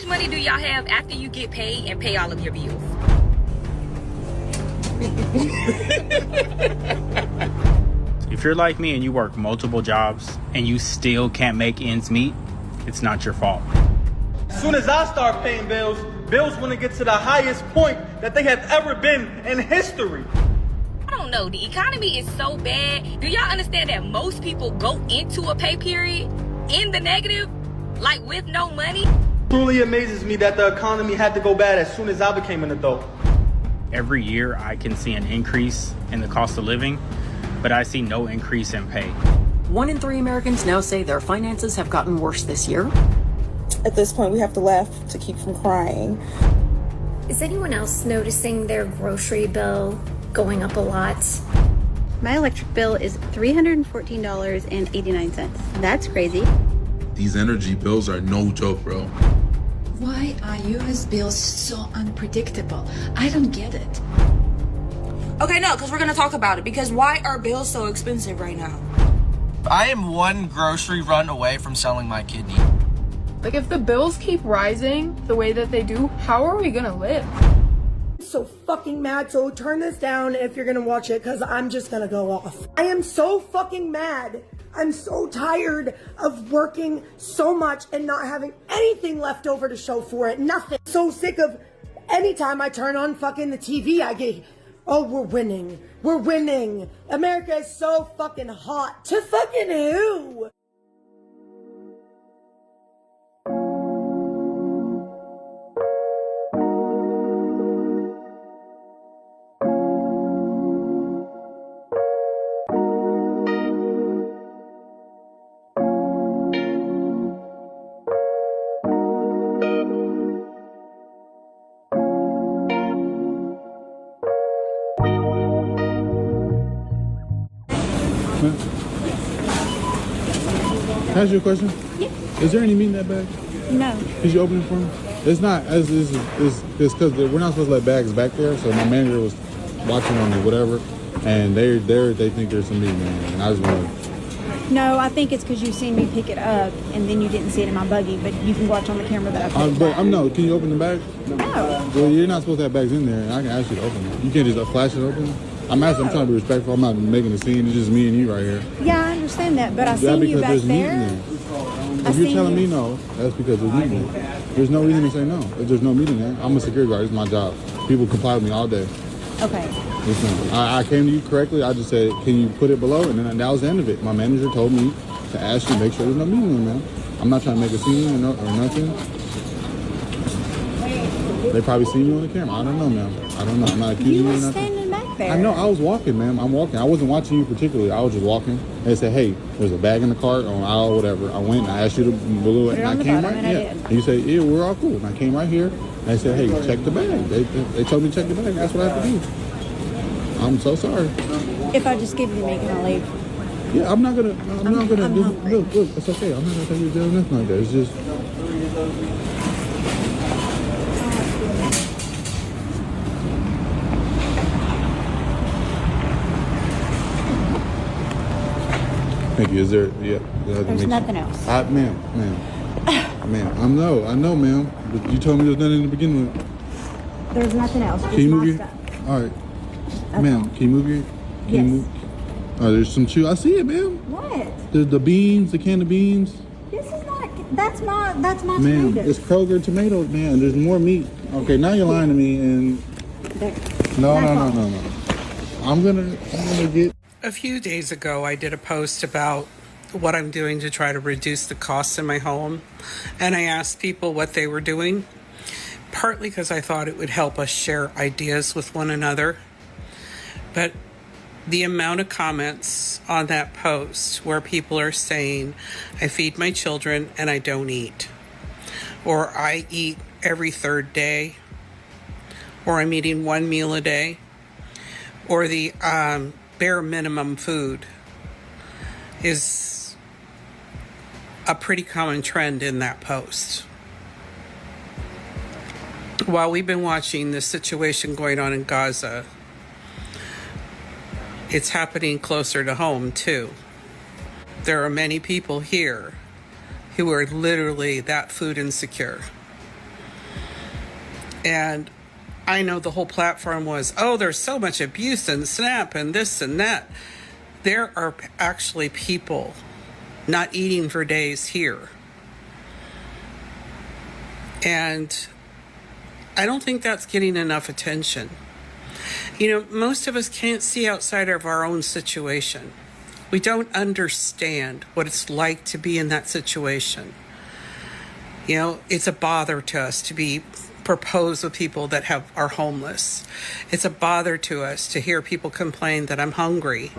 much money do y'all have after you get paid and pay all of your bills? If you're like me and you work multiple jobs and you still can't make ends meet, it's not your fault. As soon as I start paying bills, bills want to get to the highest point that they have ever been in history. I don't know, the economy is so bad. Do y'all understand that most people go into a pay period in the negative, like with no money? Truly amazes me that the economy had to go bad as soon as I became an adult. Every year I can see an increase in the cost of living, but I see no increase in pay. 1 in 3 Americans now say their finances have gotten worse this year. At this point, we have to laugh to keep from crying. Is anyone else noticing their grocery bill going up a lot? My electric bill is $314.89. That's crazy. These energy bills are no joke, bro. Why are US bills so unpredictable? I don't get it. Okay, no, because we're going to talk about it. Because why are bills so expensive right now? I am one grocery run away from selling my kidney. Like, if the bills keep rising the way that they do, how are we going to live? I'm so fucking mad. So turn this down if you're going to watch it, because I'm just going to go off. I am so fucking mad. I'm so tired of working so much and not having anything left over to show for it. Nothing. So sick of anytime I turn on fucking the TV, I get, oh, we're winning. We're winning. America is so fucking hot. To fucking who? Can I ask you a question? Yeah. Is there any meat in that bag? No. Could you open it for me? It's not, it's because we're not supposed to let bags back there, so my manager was watching on me, whatever, and they think there's some meat in there, and I just want to... No, I think it's because you seen me pick it up and then you didn't see it in my buggy, but you can watch on the camera that I picked it But up. I'm no, can you open the bag? No. Well, you're not supposed to have bags in there, and I can ask you to open it. You can't just flash it open? I'm asking, I'm trying to be respectful. I'm not making a scene. It's just me and you right here. Yeah, I understand that, but I seen you back there. If you're telling me no, that's because there's meat in there. There's no reason to say no. If there's no meat in there, I'm a security guard. It's my job. People comply with me all day. Okay. Listen, I came to you correctly. I just said, can you put it below? And then that was the end of it. My manager told me to ask you, make sure there's no meat in there, man. I'm not trying to make a scene or nothing. They probably see me on the camera. I don't know, ma'am. I don't know. I'm not accusing you You of were nothing. standing back there. I know. I was walking, ma'am. I'm walking. I wasn't watching you particularly. I was just walking. They said, hey, there's a bag in the cart on aisle, whatever. I went and I asked you to blue it, and I came right here. And you said, yeah, we're all cool. And I came right here. And they said, hey, check the bag. They told me to check the bag. That's what I have to do. I'm so sorry. If I just give you meat, can I leave? Yeah, I'm not gonna look, it's okay. I'm not gonna take you to jail or nothing like that. It's just thank you. Is there There's nothing else. Ma'am, I know, ma'am. But you told me there's nothing in the beginning. There's nothing else. Can you move your all right. Okay. Ma'am, can you move your Yes. you move? Oh, there's some chew. I see it, ma'am. What? The beans, the can of beans. This is not. That's my Ma'am, tomatoes. it's Kroger tomatoes, man. There's more meat. Okay, now you're lying to me, and no. I'm gonna get. A few days ago, I did a post about what I'm doing to try to reduce the costs in my home, and I asked people what they were doing, partly because I thought it would help us share ideas with one another. But the amount of comments on that post where people are saying, I feed my children and I don't eat, or I eat every third day, or I'm eating one meal a day, or the bare minimum food is a pretty common trend in that post. While we've been watching the situation going on in Gaza, it's happening closer to home too. There are many people here who are literally that food insecure. And I know the whole platform was, oh, there's so much abuse and SNAP and this and that. There are actually people not eating for days here. And I don't think that's getting enough attention. You know, most of us can't see outside of our own situation. We don't understand what it's like to be in that situation. You know, it's a bother to us to be proposed with people that are homeless. It's a bother to us to hear people complain that I'm hungry.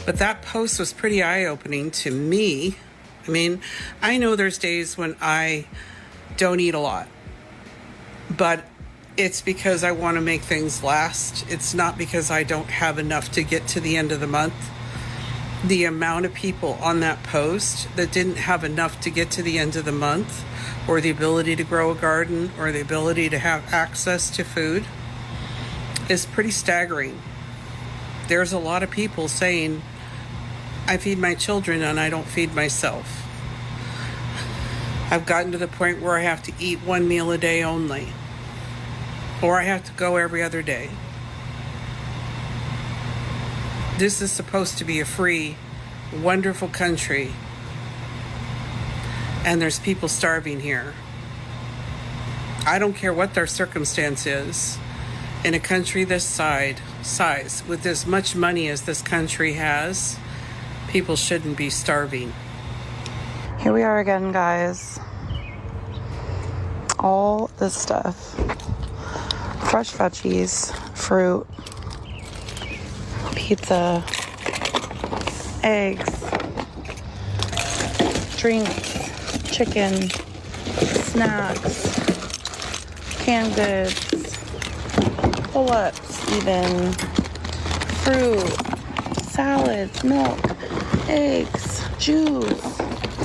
But that post was pretty eye-opening to me. I mean, I know there's days when I don't eat a lot, but it's because I want to make things last. It's not because I don't have enough to get to the end of the month. The amount of people on that post that didn't have enough to get to the end of the month, or the ability to grow a garden, or the ability to have access to food, is pretty staggering. There's a lot of people saying, I feed my children and I don't feed myself. I've gotten to the point where I have to eat one meal a day only, or I have to go every other day. This is supposed to be a free, wonderful country, and there's people starving here. I don't care what their circumstance is. In a country this size, with as much money as this country has, people shouldn't be starving. Here we are again, guys. All this stuff. Fresh veggies, fruit, pizza, eggs, drinks, chicken, snacks, canned goods, pull-ups even, fruit, salads, milk, eggs, juice,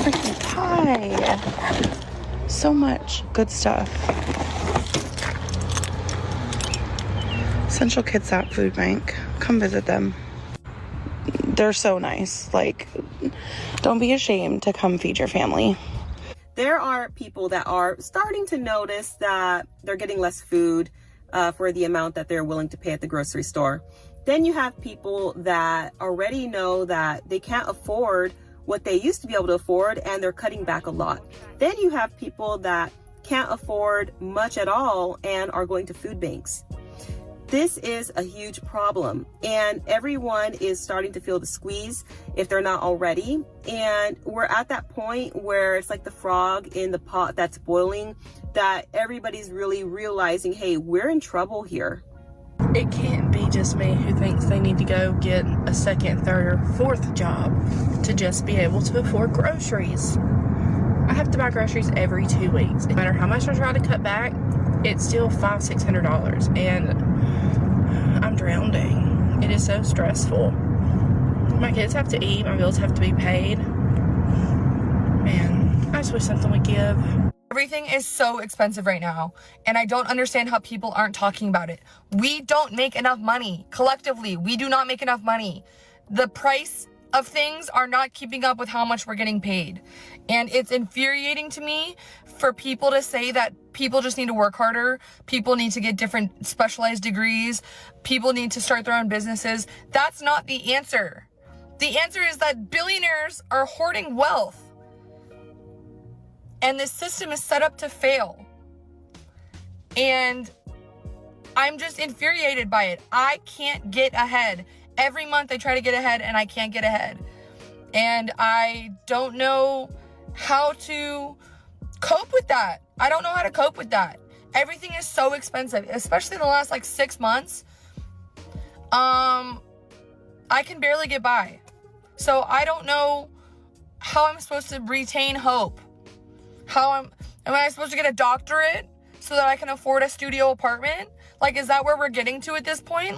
freaking pie. So much good stuff. Central Kitsap Food Bank. Come visit them. They're so nice. Like, don't be ashamed to come feed your family. There are people that are starting to notice that they're getting less food for the amount that they're willing to pay at the grocery store. Then you have people that already know that they can't afford what they used to be able to afford, and they're cutting back a lot. Then you have people that can't afford much at all and are going to food banks. This is a huge problem, and everyone is starting to feel the squeeze if they're not already. And we're at that point where it's like the frog in the pot that's boiling, that everybody's really realizing, hey, we're in trouble here. It can't be just me who thinks they need to go get a second, third, or fourth job to just be able to afford groceries. I have to buy groceries every 2 weeks. No matter how much I try to cut back, it's still $500-600, and I'm drowning. It is so stressful. My kids have to eat, my bills have to be paid. Man, I just wish something would give. Everything is so expensive right now, and I don't understand how people aren't talking about it. We don't make enough money. Collectively, we do not make enough money. The price of things are not keeping up with how much we're getting paid. And it's infuriating to me for people to say that people just need to work harder, people need to get different specialized degrees, people need to start their own businesses. That's not the answer. The answer is that billionaires are hoarding wealth. And this system is set up to fail. And I'm just infuriated by it. I can't get ahead. Every month I try to get ahead and I can't get ahead. And I don't know how to cope with that. I don't know how to cope with that. Everything is so expensive, especially in the last 6 months. I can barely get by. So I don't know how I'm supposed to retain hope. Am I supposed to get a doctorate so that I can afford a studio apartment? Is that where we're getting to at this point?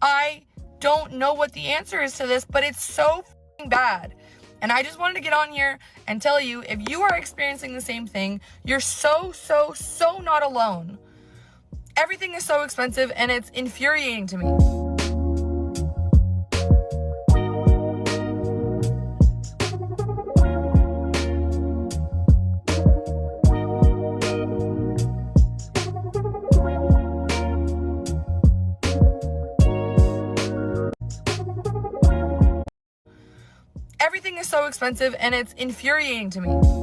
I don't know what the answer is to this, but it's so fucking bad. And I just wanted to get on here and tell you, if you are experiencing the same thing, you're so not alone. Everything is so expensive and it's infuriating to me. Everything is so expensive and it's infuriating to me.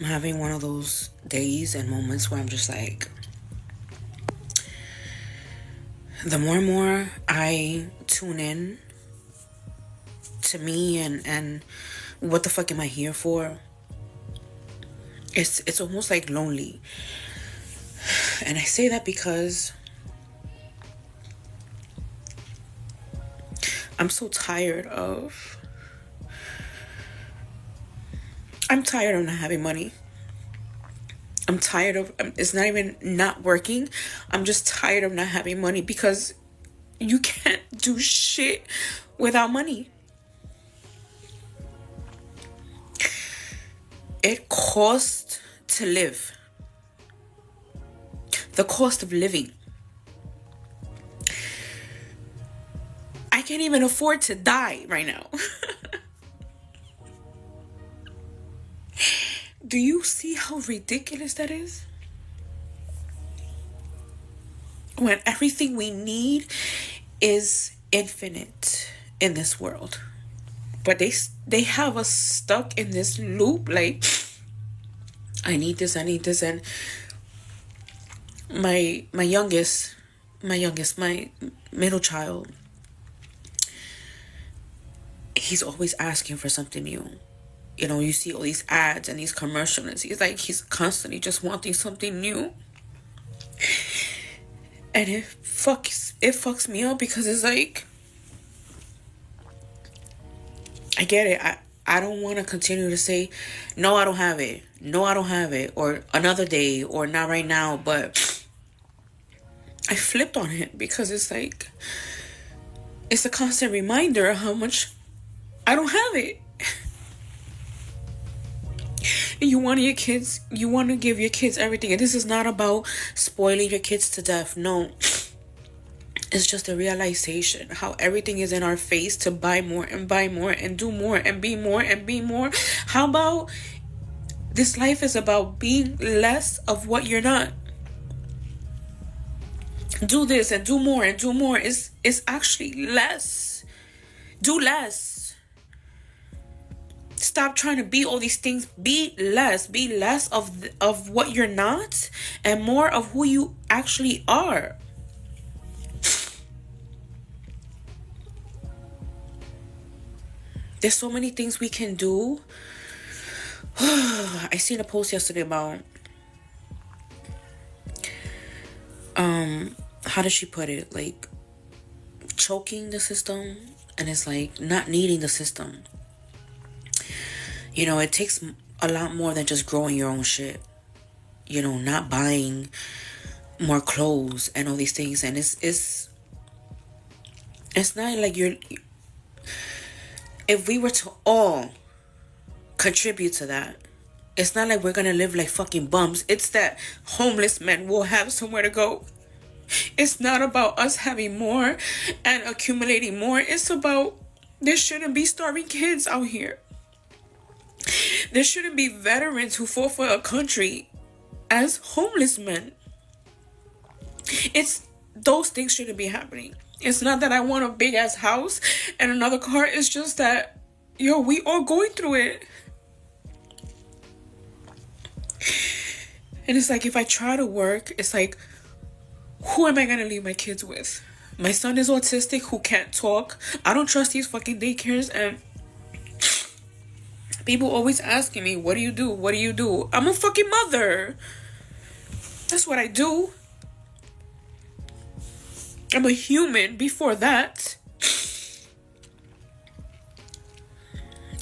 Having one of those days and moments where I'm just like, the more and more I tune in to me and what the fuck am I here for, it's almost like lonely. And I say that because I'm so tired of not having money. I'm tired of, it's not even not working. I'm just tired of not having money because you can't do shit without money. It costs to live. The cost of living. I can't even afford to die right now. Do you see how ridiculous that is? When everything we need is infinite in this world. But they have us stuck in this loop like, I need this, and my middle child, he's always asking for something new. You know, you see all these ads and these commercials, and he's constantly just wanting something new. And it fucks me up because it's like, I get it. I don't want to continue to say, no, I don't have it. No, I don't have it. Or another day, or not right now. But I flipped on it because it's like, it's a constant reminder of how much I don't have it. You want to give your kids everything. And this is not about spoiling your kids to death. No. It's just a realization how everything is in our face to buy more and do more and be more and be more. How about this life is about being less of what you're not? Do this and do more and do more. It's actually less. Do less. Stop trying to be all these things. Be less of what you're not and more of who you actually are. There's so many things we can do. I seen a post yesterday about how did she put it? Like choking the system, and it's like not needing the system. You know, it takes a lot more than just growing your own shit. you know, not buying more clothes and all these things. And it's not like if we were to all contribute to that, it's not like we're gonna live like fucking bums. It's that homeless men will have somewhere to go. It's not about us having more and accumulating more. It's about, there shouldn't be starving kids out here. There shouldn't be veterans who fought for a country as homeless men. Those things shouldn't be happening. It's not that I want a big ass house and another car. It's just that, yo, we all going through it. And it's like, if I try to work, it's like, who am I gonna leave my kids with? My son is autistic, who can't talk. I don't trust these fucking daycares. And people always asking me, what do you do? What do you do? I'm a fucking mother. That's what I do. I'm a human before that.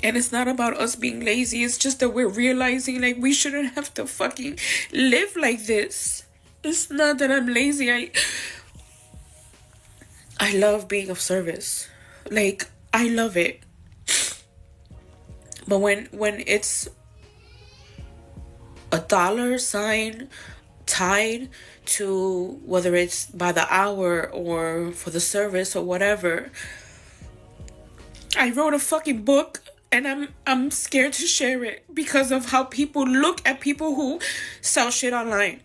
And it's not about us being lazy. It's just that we're realizing, like, we shouldn't have to fucking live like this. It's not that I'm lazy. I love being of service. Like, I love it. But when it's $1 tied to whether it's by the hour or for the service or whatever, I wrote a fucking book and I'm scared to share it because of how people look at people who sell shit online.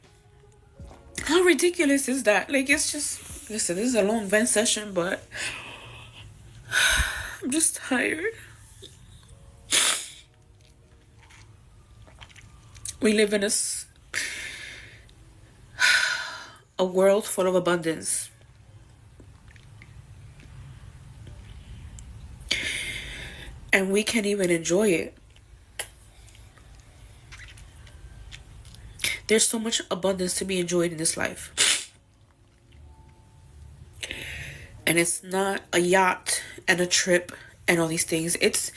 How ridiculous is that? Like, it's just, listen, this is a long vent session, but I'm just tired. We live in a world full of abundance. And we can't even enjoy it. There's so much abundance to be enjoyed in this life. And it's not a yacht and a trip and all these things. It's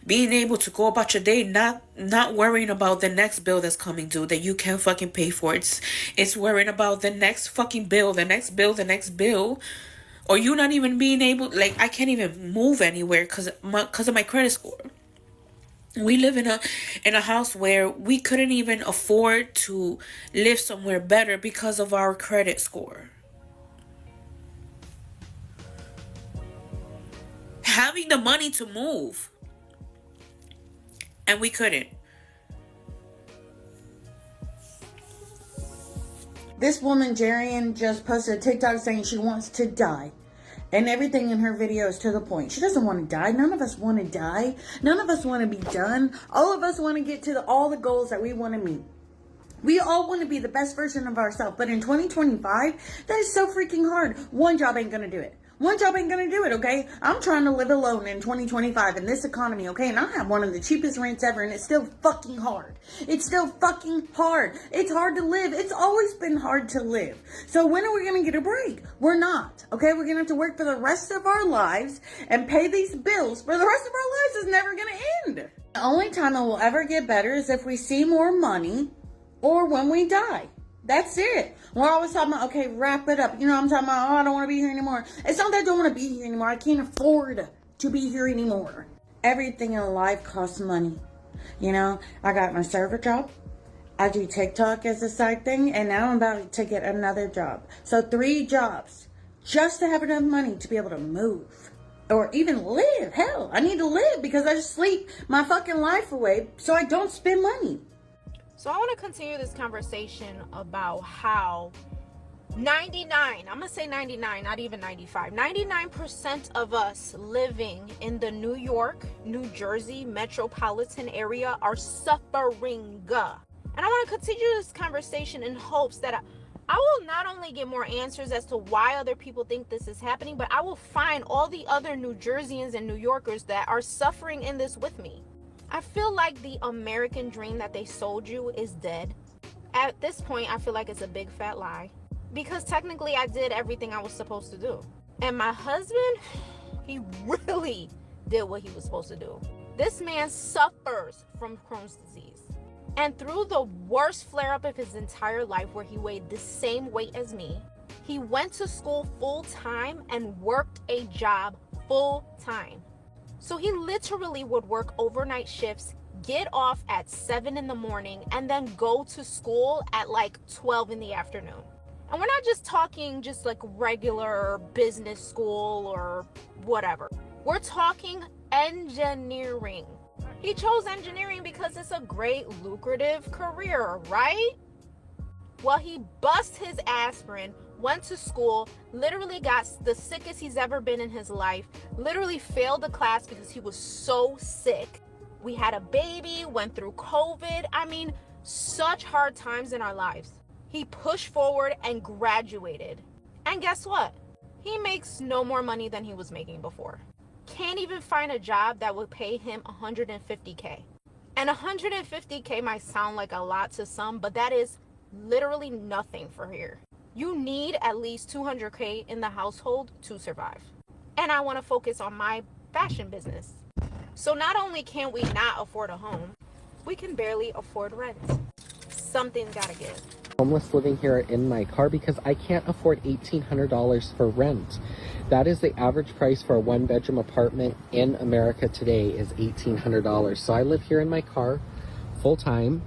being able to go about your day, not worrying about the next bill that's coming due that you can't fucking pay for. It's worrying about the next fucking bill, the next bill. Or you not even being able, like, I can't even move anywhere because of my credit score. We live in a house where we couldn't even afford to live somewhere better because of our credit score. Having the money to move, and we couldn't. This woman, Jarian, just posted a TikTok saying she wants to die. And everything in her video is to the point. She doesn't want to die. None of us want to die. None of us want to be done. All of us want to get to all the goals that we want to meet. We all want to be the best version of ourselves. But in 2025, that is so freaking hard. One job ain't going to do it. One job ain't going to do it, okay? I'm trying to live alone in 2025 in this economy, okay? And I have one of the cheapest rents ever, and it's still fucking hard. It's still fucking hard. It's hard to live. It's always been hard to live. So when are we going to get a break? We're not, okay? We're going to have to work for the rest of our lives and pay these bills for the rest of our lives. Is never going to end. The only time it will ever get better is if we see more money or when we die. That's it. We're always talking about, okay, wrap it up. You know what I'm talking about? Oh, I don't want to be here anymore. It's not that I don't want to be here anymore. I can't afford to be here anymore. Everything in life costs money. You know, I got my server job. I do TikTok as a side thing. And now I'm about to get another job. So 3 jobs just to have enough money to be able to move. Or even live. Hell, I need to live because I just sleep my fucking life away so I don't spend money. So I want to continue this conversation about how 99, I'm going to say 99, not even 95, 99% of us living in the New York, New Jersey metropolitan area are suffering. And I want to continue this conversation in hopes that I will not only get more answers as to why other people think this is happening, but I will find all the other New Jerseyans and New Yorkers that are suffering in this with me. I feel like the American dream that they sold you is dead. At this point, I feel like it's a big fat lie. Because technically, I did everything I was supposed to do. And my husband, he really did what he was supposed to do. This man suffers from Crohn's disease. And through the worst flare-up of his entire life, where he weighed the same weight as me, he went to school full-time and worked a job full-time. So he literally would work overnight shifts, get off at 7 in the morning, and then go to school at like 12 in the afternoon. And we're not just talking just like regular business school or whatever. We're talking engineering. He chose engineering because it's a great lucrative career, right? Well, he bust his aspirin, went to school, literally got the sickest he's ever been in his life, literally failed the class because he was so sick. We had a baby, went through COVID. I mean, such hard times in our lives. He pushed forward and graduated. And guess what? He makes no more money than he was making before. Can't even find a job that would pay him $150K. And $150K might sound like a lot to some, but that is literally nothing for here. You need at least $200K in the household to survive. And I want to focus on my fashion business. So not only can we not afford a home, we can barely afford rent. Something's gotta give. Homeless living here in my car because I can't afford $1,800 for rent. That is the average price for a one-bedroom apartment in America today is $1,800. So I live here in my car full-time,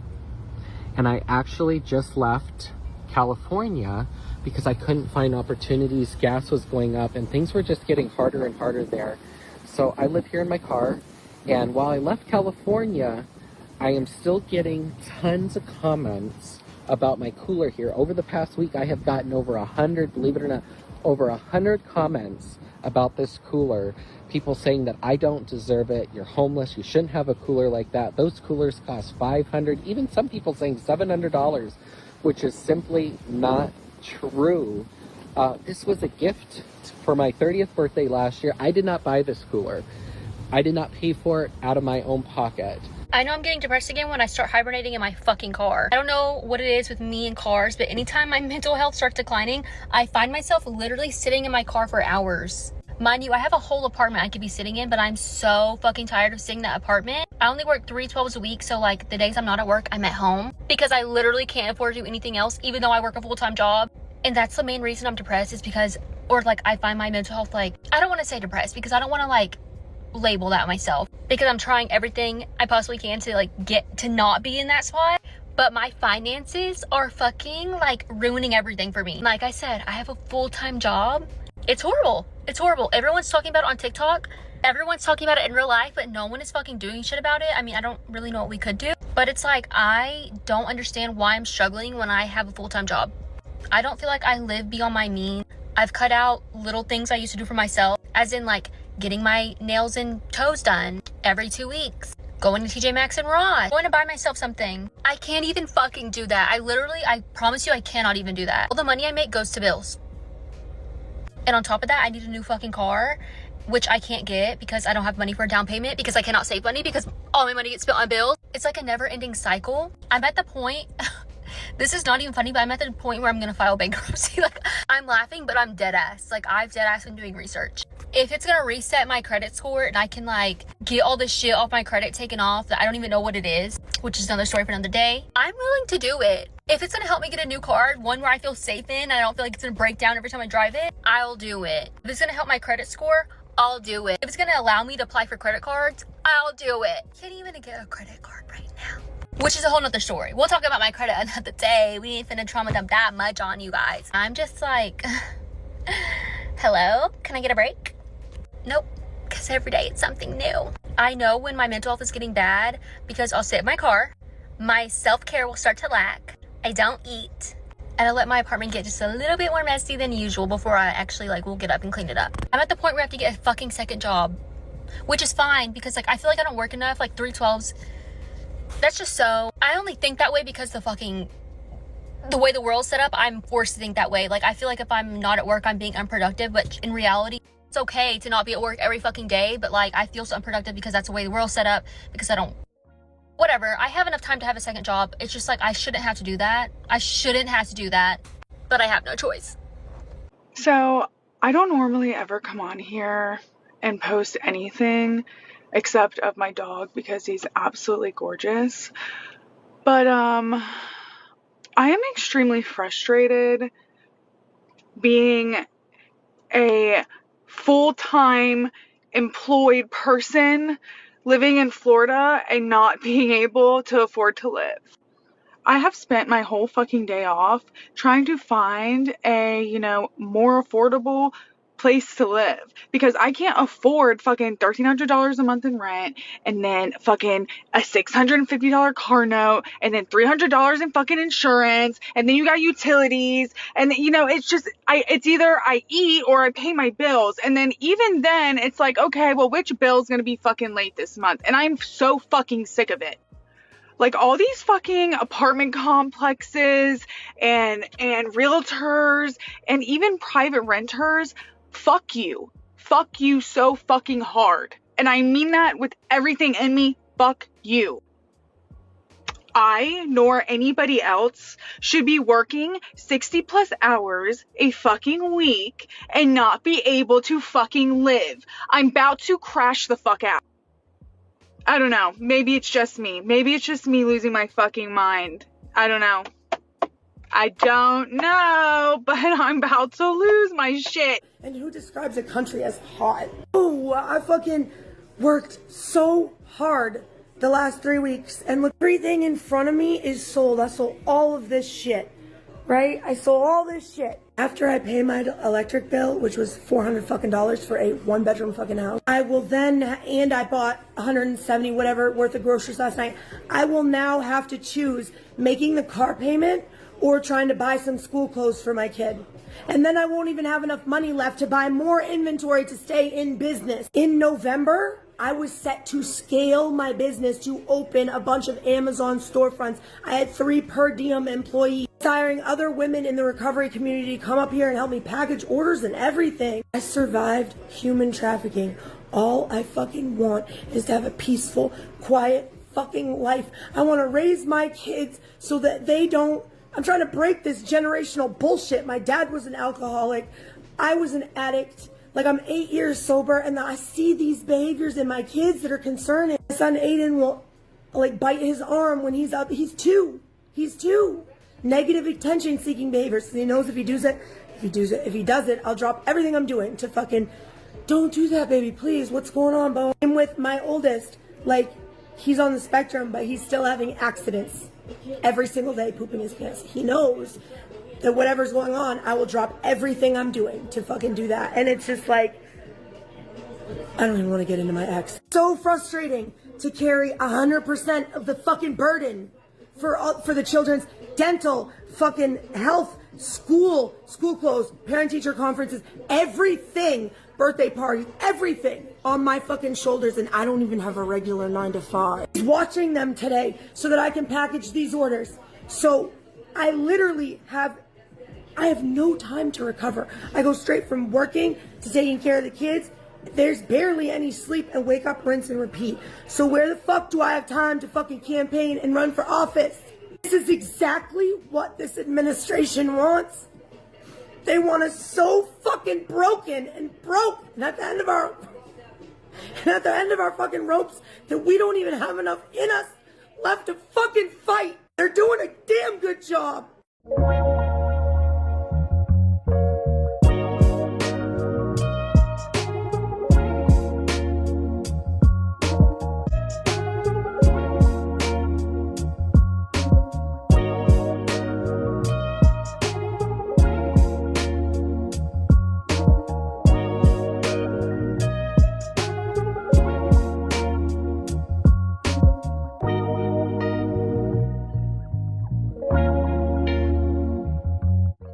and I actually just left California because I couldn't find opportunities. Gas was going up and things were just getting harder and harder there. So I live here in my car, and while I left California, I am still getting tons of comments about my cooler here. Over the past week, I have gotten over 100, believe it or not, over 100 comments about this cooler. People saying that I don't deserve it, you're homeless, you shouldn't have a cooler like that. Those coolers cost $500, even some people saying $700, which is simply not true. This was a gift for my 30th birthday last year. I did not buy this cooler. I did not pay for it out of my own pocket. I know I'm getting depressed again when I start hibernating in my fucking car. I don't know what it is with me and cars, but anytime my mental health starts declining, I find myself literally sitting in my car for hours. Mind you, I have a whole apartment I could be sitting in, but I'm so fucking tired of sitting in that apartment. I only work 3 12s a week, so like the days I'm not at work, I'm at home because I literally can't afford to do anything else, even though I work a full-time job. And that's the main reason I'm depressed is because, or like I find my mental health, like, I don't want to say depressed because I don't want to like label that myself, because I'm trying everything I possibly can to like get to not be in that spot, but my finances are fucking like ruining everything for me. Like I said, I have a full-time job. It's horrible. It's horrible. Everyone's talking about it on TikTok. Everyone's talking about it in real life, but no one is fucking doing shit about it. I mean, I don't really know what we could do, but it's like I don't understand why I'm struggling when I have a full-time job. I don't feel like I live beyond my means. I've cut out little things I used to do for myself, as in like getting my nails and toes done every 2 weeks, going to TJ Maxx and Ross, going to buy myself something. I can't even fucking do that. I promise you I cannot even do that. All the money I make goes to bills. And on top of that, I need a new fucking car, which I can't get because I don't have money for a down payment, because I cannot save money because all my money gets spent on bills. It's like a never-ending cycle. I'm at the point this is not even funny, but I'm at the point where I'm gonna file bankruptcy. Like, I'm laughing, but I'm dead ass. Like, I've dead ass been doing research. If it's gonna reset my credit score and I can like get all this shit off my credit taken off that I don't even know what it is, which is another story for another day, I'm willing to do it. If it's gonna help me get a new car, one where I feel safe in and I don't feel like it's gonna break down every time I drive it, I'll do it. If it's gonna help my credit score, I'll do it. If it's gonna allow me to apply for credit cards, I'll do it. Can't even get a credit card right now, which is a whole nother story. We'll talk about my credit another day. We ain't finna trauma dump that much on you guys. I'm just like, hello, can I get a break? Nope, because every day it's something new. I know when my mental health is getting bad because I'll sit in my car, my self-care will start to lack, I don't eat, and I let my apartment get just a little bit more messy than usual before I actually like will get up and clean it up. I'm at the point where I have to get a fucking second job, which is fine because like I feel like I don't work enough, like 3 12s. That's just so, I only think that way because the way the world's set up, I'm forced to think that way. Like I feel like if I'm not at work, I'm being unproductive, but in reality, it's okay to not be at work every fucking day, but like I feel so unproductive because that's the way the world's set up, because I don't, whatever. I have enough time to have a second job. It's just like I shouldn't have to do that. I shouldn't have to do that, but I have no choice. So I don't normally ever come on here and post anything except of my dog because he's absolutely gorgeous. But I am extremely frustrated being a full-time employed person living in Florida and not being able to afford to live. I have spent my whole fucking day off trying to find a, you know, more affordable place to live because I can't afford fucking $1,300 a month in rent and then fucking a $650 car note and then $300 in fucking insurance and then you got utilities and you know it's just it's either I eat or I pay my bills and then even then it's like, okay, well, which bill's gonna be fucking late this month? And I'm so fucking sick of it. Like all these fucking apartment complexes and realtors and even private renters, fuck you so fucking hard. And I mean that with everything in me, fuck you. I nor anybody else should be working 60 plus hours a fucking week and not be able to fucking live. I'm about to crash the fuck out. I don't know. Maybe it's just me. Maybe it's just me losing my fucking mind. I don't know. But I'm about to lose my shit. And who describes a country as hot? Oh, I fucking worked so hard the last 3 weeks. And look, everything in front of me is sold. I sold all of this shit, right? I sold all this shit. After I pay my electric bill, which was $400 fucking for a 1-bedroom fucking house, I will then, and I bought 170 whatever worth of groceries last night, I will now have to choose making the car payment or trying to buy some school clothes for my kid. And then I won't even have enough money left to buy more inventory to stay in business. In November, I was set to scale my business to open a bunch of Amazon storefronts. I had 3 per diem employees, hiring other women in the recovery community to come up here and help me package orders and everything. I survived human trafficking. All I fucking want is to have a peaceful, quiet fucking life. I want to raise my kids so that they don't... I'm trying to break this generational bullshit. My dad was an alcoholic. I was an addict. Like, I'm 8 years sober, and I see these behaviors in my kids that are concerning. My son Aiden will, like, bite his arm when he's up. He's 2. He's 2. Negative attention-seeking behaviors. He knows if he does it, I'll drop everything I'm doing to fucking, don't do that, baby, please. What's going on, Bo? And with my oldest, like, he's on the spectrum, but he's still having accidents every single day, pooping his pants. He knows that whatever's going on, I will drop everything I'm doing to fucking do that. And it's just like, I don't even want to get into my ex. So frustrating to carry 100% of the fucking burden for the children's dental, fucking health, school clothes, parent-teacher conferences, everything, birthday parties, everything on my fucking shoulders, and I don't even have a regular 9 to 5. Watching them today so that I can package these orders. So I literally have no time to recover. I go straight from working to taking care of the kids. There's barely any sleep and wake up, rinse and repeat. So where the fuck do I have time to fucking campaign and run for office? This is exactly what this administration wants. They want us so fucking broken and broke and at the end of our fucking ropes that we don't even have enough in us left to fucking fight. They're doing a damn good job.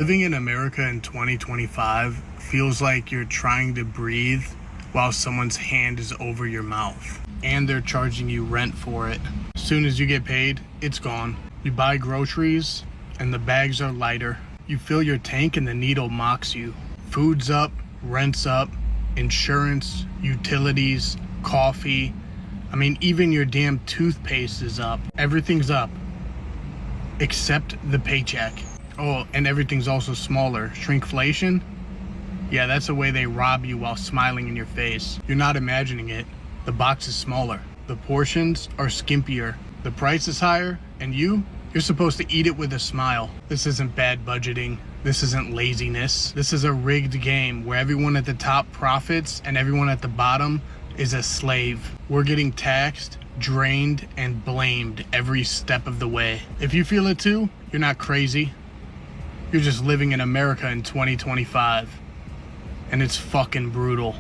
Living in America in 2025 feels like you're trying to breathe while someone's hand is over your mouth. And they're charging you rent for it. As soon as you get paid, it's gone. You buy groceries and the bags are lighter. You fill your tank and the needle mocks you. Food's up, rent's up, insurance, utilities, coffee. I mean, even your damn toothpaste is up. Everything's up. Except the paycheck. Oh, and everything's also smaller. Shrinkflation? Yeah, that's the way they rob you while smiling in your face. You're not imagining it. The box is smaller. The portions are skimpier. The price is higher, And you're supposed to eat it with a smile. This isn't bad budgeting. This isn't laziness. This is a rigged game where everyone at the top profits and everyone at the bottom is a slave. We're getting taxed, drained, and blamed every step of the way. If you feel it too, you're not crazy. You're just living in America in 2025. And it's fucking brutal.